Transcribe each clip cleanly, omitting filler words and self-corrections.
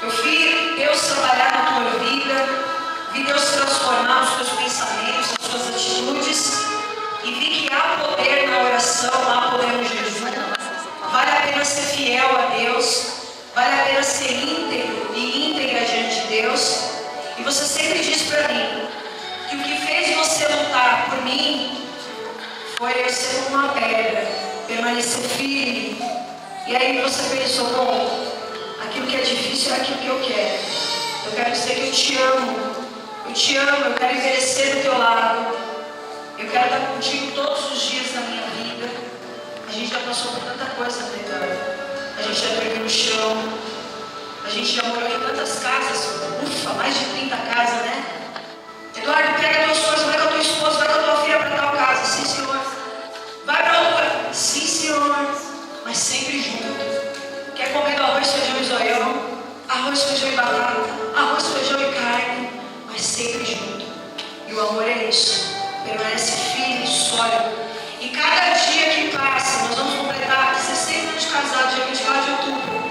Eu vi Deus trabalhar na tua vida, vi Deus transformar os teus pensamentos, as tuas atitudes, e vi que há poder na oração, há poder no jejum. Vale a pena ser fiel a Deus, vale a pena ser íntegro e íntegra diante de Deus. E você sempre diz para mim que o que fez você lutar por mim foi eu ser como uma pedra, permanecer firme. E aí você pensou, bom, aquilo que é difícil é aquilo que eu quero. Eu quero dizer que eu te amo, eu quero envelhecer do teu lado, eu quero estar contigo todos os dias da minha vida. A gente já passou por tanta coisa, né, Eduardo? A gente já dormiu no chão, a gente já morou em tantas casas, ufa, mais de 30 casas, né? Eduardo, pega teus sonhos, vai com a tua esposa, vai com a tua filha para tal casa. Sim, senhor. Vai para outra. Sim, senhor. Mas sempre junto. Quer comer do arroz, feijão e zoião? Arroz, feijão e batata. Arroz, feijão e carne. Mas sempre junto. E o amor é isso. Permanece firme, sólido. E cada dia que passa, nós vamos completar 16 anos de casado, dia 24 de outubro.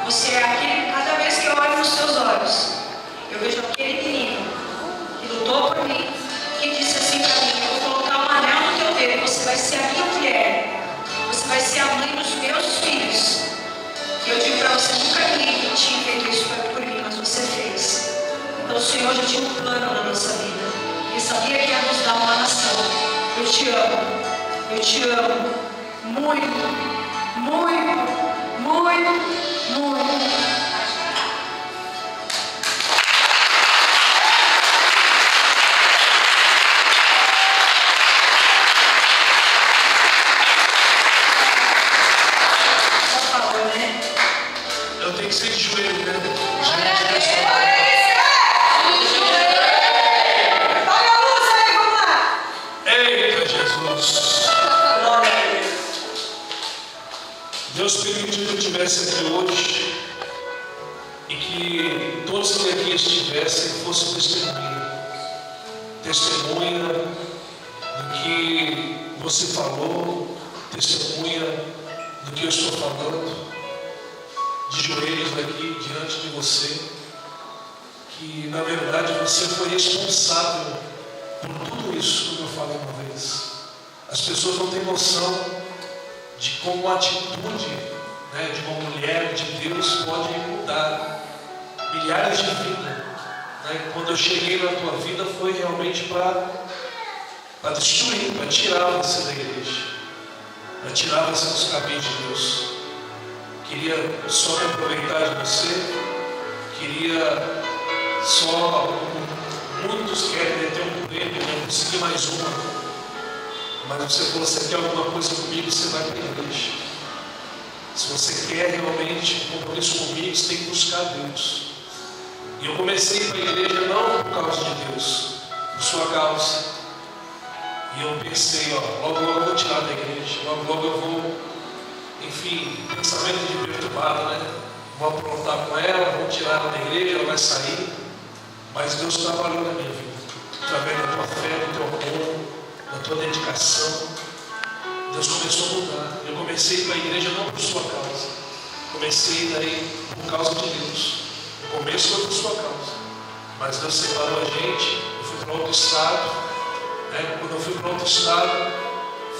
Você é aquele, cada vez que eu olho nos seus olhos, eu vejo aquele menino que lutou por mim, que disse assim para mim: eu vou colocar um anel no teu dedo, você vai ser a minha mulher, você vai ser a mãe dos meus filhos. E eu digo para você, nunca ninguém tinha feito isso por mim, mas você fez. Então o Senhor já tinha um plano na nossa vida. Ele sabia que ia nos dar uma nação. Eu te amo, muito, muito, muito, muito. Tem que ser de joelho, né? Paga a luz aí, vamos lá. Eita, Jesus. Deus permitiu que eu estivesse aqui hoje e que todos que aqui estivessem fossem testemunha do que você falou, testemunha do que eu estou falando, de joelhos aqui diante de você, que na verdade você foi responsável por tudo isso, como eu falei uma vez. As pessoas não têm noção de como a atitude, né, de uma mulher de Deus pode mudar milhares de vidas. Né? Quando eu cheguei na tua vida foi realmente para destruir, para tirar você da igreja, para tirar você dos caminhos de Deus. Queria só me aproveitar de você, queria só, muitos querem ter um prêmio, né? Conseguir mais uma, mas você falou, você quer alguma coisa comigo, você vai para a igreja. Se você quer realmente um compromisso comigo, você tem que buscar Deus. E eu comecei para a igreja não por causa de Deus, por sua causa. E eu pensei, logo eu vou tirar da igreja, logo eu vou, enfim, pensamento de perturbado, né? Vou aprontar com ela, vou tirar ela da igreja, ela vai sair. Mas Deus trabalhou na minha vida, através da tua fé, do teu amor, da tua dedicação. Deus começou a mudar. Eu comecei para a igreja não por sua causa, comecei daí por causa de Deus. O começo foi por sua causa, mas Deus separou a gente. Eu fui para outro estado, né? Quando eu fui para outro estado,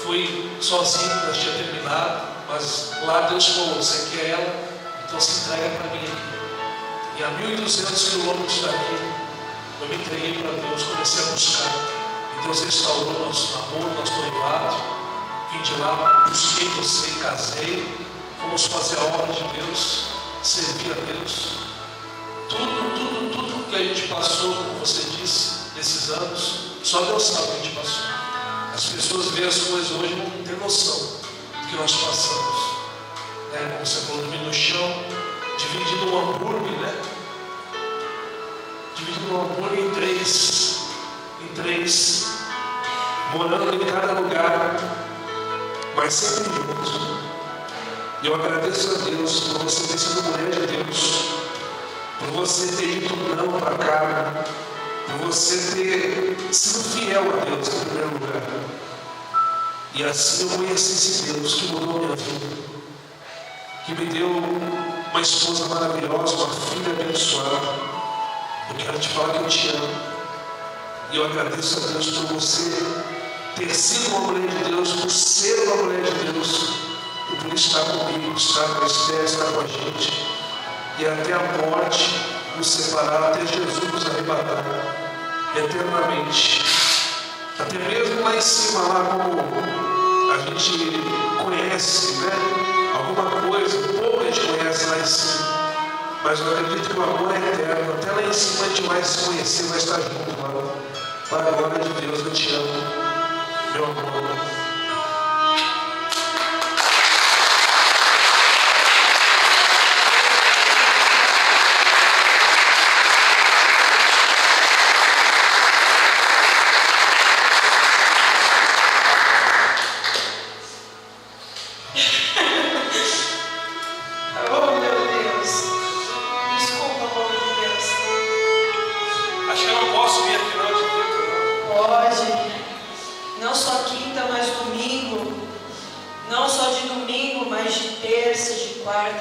fui sozinho, já tinha terminado. Mas lá Deus falou, você quer ela, então se entrega para mim aqui. E a 1.200 quilômetros daqui, eu me entreguei para Deus, comecei a buscar. E Deus restaurou nosso namoro, nosso noivado. Vim de lá, busquei você, casei. Fomos fazer a obra de Deus, servir a Deus. Tudo que a gente passou, como você disse, nesses anos, só Deus sabe o que a gente passou. As pessoas veem as coisas hoje e não têm noção que nós passamos, né? Como você falou, dormir no chão, dividindo um hambúrguer, né? Dividindo um hambúrguer em três, morando em cada lugar, mas sempre juntos. E eu agradeço a Deus por você ter sido mulher de Deus, por você ter dito não para cá, por você ter sido fiel a Deus em primeiro lugar. E assim eu conheci esse Deus que mudou a minha vida, que me deu uma esposa maravilhosa, uma filha abençoada. Eu quero te falar que eu te amo. E eu agradeço a Deus por você ter sido uma mulher de Deus, por ser uma mulher de Deus, e por estar comigo, estar com a Esther, estar com a gente, e até a morte nos separar, até Jesus nos arrebatar eternamente. Até mesmo lá em cima, lá como a gente conhece, né? Alguma coisa, pouco a gente conhece lá em cima. Mas eu acredito que o amor é eterno. Até lá em cima a gente vai se conhecer, vai estar junto lá. Para a glória de Deus, eu te amo, meu amor.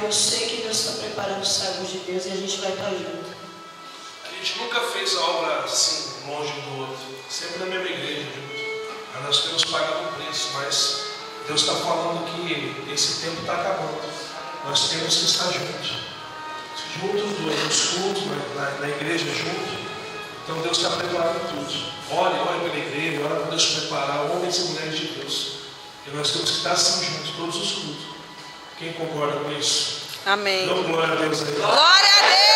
Eu sei que Deus está preparando os servos de Deus e a gente vai estar junto. A gente nunca fez a obra assim, longe um do outro. Sempre na mesma igreja junto. Mas nós temos pagado um preço, mas Deus está falando que esse tempo está acabando. Nós temos que estar juntos. Juntos nos cultos, na igreja juntos. Então Deus está preparando tudo. Ore pela igreja, ore para Deus preparar homens e mulheres de Deus. E nós temos que estar assim juntos, todos os cultos. Quem concorda com isso? Amém. Então, glória a Deus aí. Glória a Deus!